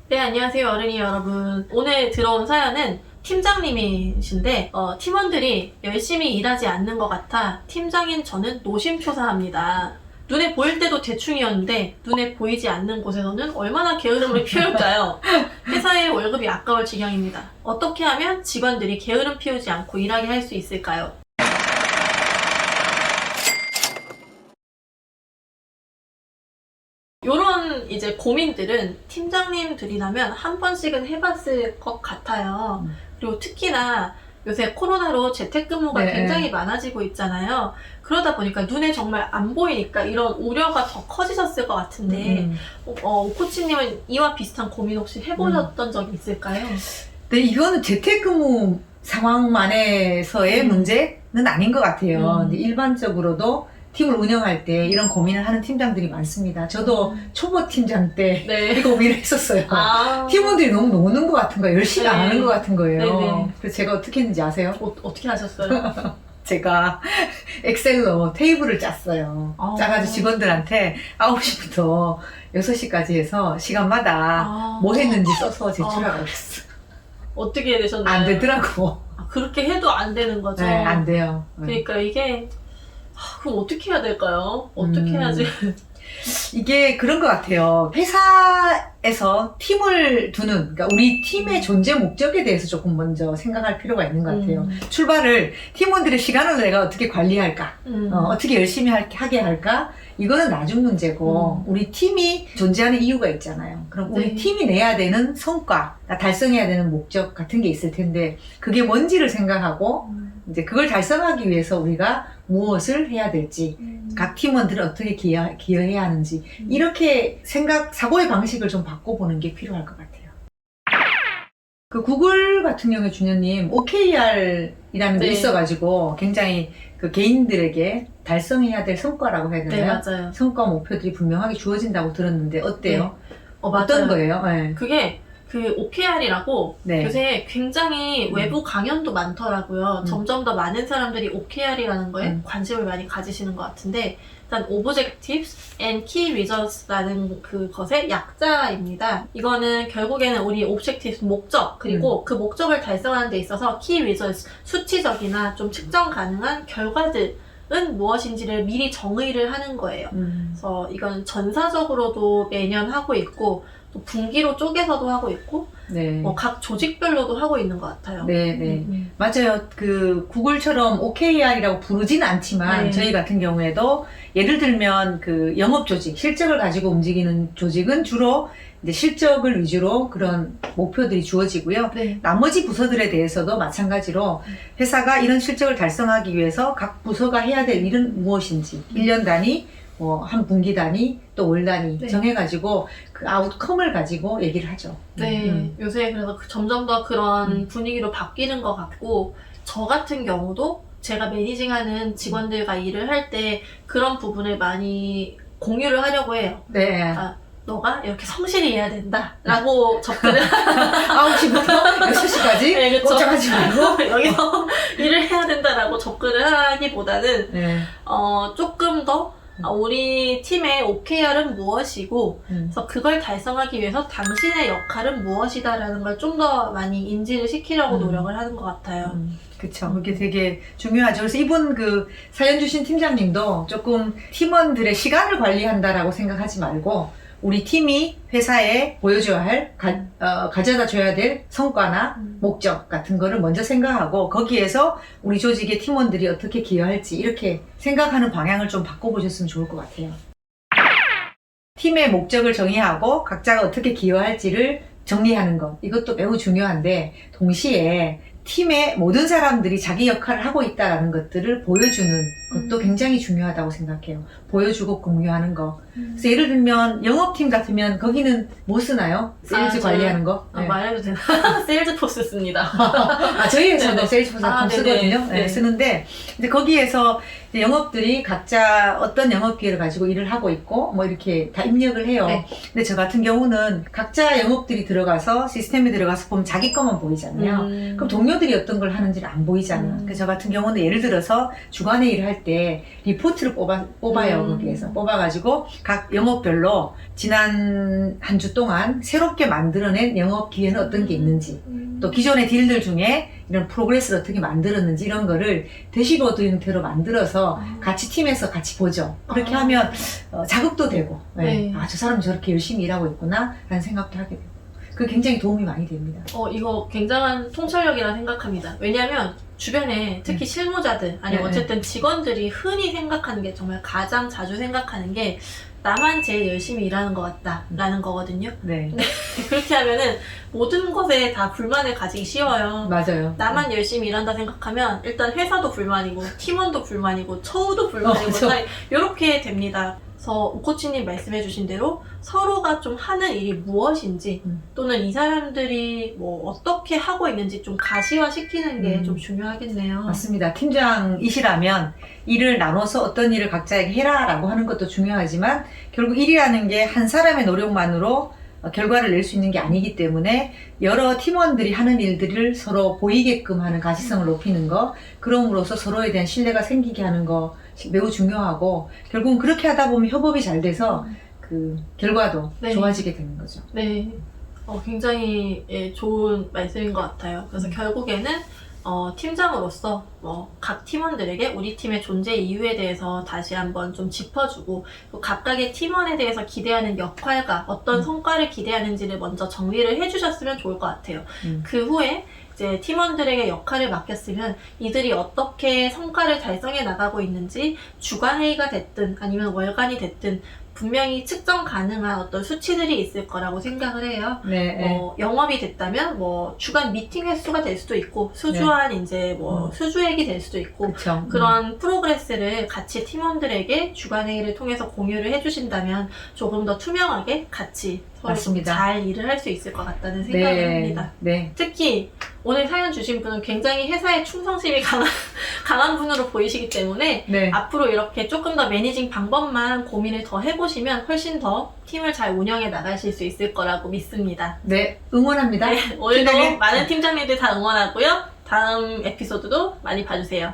네, 안녕하세요, 어른이 여러분. 오늘 들어온 사연은 팀장님이신데, 팀원들이 열심히 일하지 않는 것 같아 팀장인 저는 노심초사합니다. 눈에 보일 때도 대충이었는데, 눈에 보이지 않는 곳에서는 얼마나 게으름을 피울까요? 회사의 월급이 아까울 지경입니다. 어떻게 하면 직원들이 게으름 피우지 않고 일하게 할 수 있을까요? 요런 이제 고민들은 팀장님들이라면 한 번씩은 해봤을 것 같아요. 그리고 특히나 요새 코로나로 재택근무가 네. 굉장히 많아지고 있잖아요. 그러다 보니까 눈에 정말 안 보이니까 이런 우려가 더 커지셨을 것 같은데, 오코치님은 이와 비슷한 고민 혹시 해보셨던 적이 있을까요? 네, 이거는 재택근무 상황만에서의 문제는 아닌 것 같아요. 근데 일반적으로도 팀을 운영할 때 이런 고민을 하는 팀장들이 많습니다. 저도 초보 팀장 때 네. 이 고민을 했었어요. 아, 팀원들이 너무 노는 것 같은 거예요. 열심히 안 네. 하는 것 같은 거예요. 네네. 그래서 제가 어떻게 했는지 아세요? 어떻게 하셨어요? 제가 엑셀로 테이블을 짰어요. 아. 짜가지고 직원들한테 9시부터 6시까지 해서 시간마다 뭐 했는지 써서 제출하라고 그랬어요. 어떻게 되셨나요? 안 되더라고. 그렇게 해도 안 되는 거죠? 네, 안 돼요. 그러니까 이게 그럼 어떻게 해야 될까요? 어떻게 해야지? 이게 그런 것 같아요. 회사에서 팀을 두는, 그러니까 우리 팀의 존재 목적에 대해서 조금 먼저 생각할 필요가 있는 것 같아요. 출발을 팀원들의 시간을 내가 어떻게 관리할까? 어떻게 열심히 하게 할까? 이거는 나중 문제고, 우리 팀이 존재하는 이유가 있잖아요. 그럼 우리 네. 팀이 내야 되는 성과, 달성해야 되는 목적 같은 게 있을 텐데, 그게 뭔지를 생각하고, 이제 그걸 달성하기 위해서 우리가 무엇을 해야 될지, 각 팀원들은 어떻게 기여해야 하는지, 이렇게 사고의 방식을 좀 바꿔보는 게 필요할 것 같아요. 그 구글 같은 경우에 준현님, OKR이라는 게 네. 있어가지고 굉장히 그 개인들에게 달성해야 될 성과라고 해야 네, 되나요? 맞아요. 성과 목표들이 분명하게 주어진다고 들었는데 어때요? 맞아요. 어떤 거예요? 네. 그게 그 OKR이라고 네. 요새 굉장히 외부 강연도 많더라고요. 점점 더 많은 사람들이 OKR이라는 거에 관심을 많이 가지시는 것 같은데, 일단 Objectives and Key Results라는 그것의 약자입니다. 이거는 결국에는 우리 Objectives 목적, 그리고 그 목적을 달성하는 데 있어서 Key Results 수치적이나 좀 측정 가능한 결과들은 무엇인지를 미리 정의를 하는 거예요. 그래서 이건 전사적으로도 매년 하고 있고, 또 분기로 쪼개서도 하고 있고, 네. 각 조직별로도 하고 있는 것 같아요. 네. 맞아요. 그 구글처럼 OKR이라고 부르지는 않지만 네. 저희 같은 경우에도 예를 들면 그 영업 조직, 실적을 가지고 움직이는 조직은 주로 이제 실적을 위주로 그런 목표들이 주어지고요. 네. 나머지 부서들에 대해서도 마찬가지로 회사가 이런 실적을 달성하기 위해서 각 부서가 해야 될 일은 무엇인지 1년 단위, 한 분기 단위, 또 월 단위 네. 정해가지고 그 아웃컴을 가지고 얘기를 하죠. 네, 요새 그래서 점점 더 그런 분위기로 바뀌는 것 같고, 저 같은 경우도 제가 매니징하는 직원들과 일을 할 때 그런 부분을 많이 공유를 하려고 해요. 네. 너가 이렇게 성실히 해야 된다 라고 접근을 9시부터 6시까지 네, 그쵸. 걱정하지 말고 여기서 일을 해야 된다라고 접근을 하기보다는 네. 조금 더 우리 팀의 OKR은 무엇이고, 그래서 그걸 달성하기 위해서 당신의 역할은 무엇이다라는 걸 좀 더 많이 인지를 시키려고 노력을 하는 것 같아요. 그쵸. 그게 되게 중요하죠. 그래서 이분 그 사연 주신 팀장님도 조금 팀원들의 시간을 관리한다라고 생각하지 말고 우리 팀이 회사에 보여줘야 할, 가져다 줘야 될 성과나 목적 같은 거를 먼저 생각하고 거기에서 우리 조직의 팀원들이 어떻게 기여할지 이렇게 생각하는 방향을 좀 바꿔보셨으면 좋을 것 같아요. 팀의 목적을 정의하고 각자가 어떻게 기여할지를 정리하는 것. 이것도 매우 중요한데 동시에 팀의 모든 사람들이 자기 역할을 하고 있다는 것들을 보여주는 것도 굉장히 중요하다고 생각해요. 보여주고 공유하는 거. 그래서 예를 들면 영업팀 같으면 거기는 뭐 쓰나요? 세일즈 관리하는 거? 네. 말해도 되나? 세일즈포스 씁니다. 저희 회사도 네네. 세일즈포스 쓰거든요. 네. 쓰는데 근데 거기에서 이제 영업들이 각자 어떤 영업 기회를 가지고 일을 하고 있고 뭐 이렇게 다 입력을 해요. 네. 근데 저 같은 경우는 각자 영업들이 들어가서 시스템에 들어가서 보면 자기 것만 보이잖아요. 그럼 동료들이 어떤 걸 하는지는 안 보이잖아요. 그래서 저 같은 경우는 예를 들어서 주간에 일을 할 때 리포트를 뽑아요. 거기에서 뽑아가지고 각 영업별로 지난 한 주 동안 새롭게 만들어낸 영업 기회는 어떤 게 있는지, 또 기존의 딜들 중에 이런 프로그레스를 어떻게 만들었는지 이런 거를 대시보드 형태로 만들어서 같이 팀에서 같이 보죠. 그렇게 하면 자극도 되고, 네. 아, 저 사람 저렇게 열심히 일하고 있구나 라는 생각도 하게 되고, 그 굉장히 도움이 많이 됩니다. 이거 굉장한 통찰력이라 생각합니다. 왜냐하면 주변에 특히 실무자들 아니면 네. 어쨌든 직원들이 흔히 생각하는 게 정말 가장 자주 생각하는 게 나만 제일 열심히 일하는 것 같다라는 거거든요. 네, 그렇게 하면은 모든 것에 다 불만을 가지기 쉬워요. 맞아요. 나만 열심히 일한다 생각하면 일단 회사도 불만이고 팀원도 불만이고 처우도 불만이고 그쵸. 다 이렇게 됩니다. 그래서 오코치님 말씀해주신 대로 서로가 좀 하는 일이 무엇인지 또는 이 사람들이 뭐 어떻게 하고 있는지 좀 가시화시키는 게 좀 중요하겠네요. 맞습니다. 팀장이시라면 일을 나눠서 어떤 일을 각자에게 해라라고 하는 것도 중요하지만 결국 일이라는 게 한 사람의 노력만으로 결과를 낼 수 있는 게 아니기 때문에 여러 팀원들이 하는 일들을 서로 보이게끔 하는 가시성을 높이는 거, 그럼으로써 서로에 대한 신뢰가 생기게 하는 거 매우 중요하고, 결국은 그렇게 하다 보면 협업이 잘 돼서 그 결과도 네. 좋아지게 되는 거죠. 네, 굉장히 좋은 말씀인 것 같아요. 그래서 결국에는 팀장으로서 각 팀원들에게 우리 팀의 존재 이유에 대해서 다시 한번 좀 짚어주고, 또 각각의 팀원에 대해서 기대하는 역할과 어떤 성과를 기대하는지를 먼저 정리를 해주셨으면 좋을 것 같아요. 그 후에 이제 팀원들에게 역할을 맡겼으면 이들이 어떻게 성과를 달성해 나가고 있는지 주간회의가 됐든 아니면 월간이 됐든 분명히 측정 가능한 어떤 수치들이 있을 거라고 생각을 해요. 네, 영업이 됐다면 주간 미팅 횟수가 될 수도 있고 수주한 이제 수주액이 될 수도 있고 그렇죠. 그런 프로그레스를 같이 팀원들에게 주간회의를 통해서 공유를 해주신다면 조금 더 투명하게 같이 서로 좀 맞습니다. 잘 일을 할 수 있을 것 같다는 생각을 합니다. 네. 특히 오늘 사연 주신 분은 굉장히 회사에 충성심이 강한 분으로 보이시기 때문에 네. 앞으로 이렇게 조금 더 매니징 방법만 고민을 더 해보시면 훨씬 더 팀을 잘 운영해 나가실 수 있을 거라고 믿습니다. 네, 응원합니다. 네, 오늘도 팀장님. 많은 팀장님들 다 응원하고요. 다음 에피소드도 많이 봐주세요.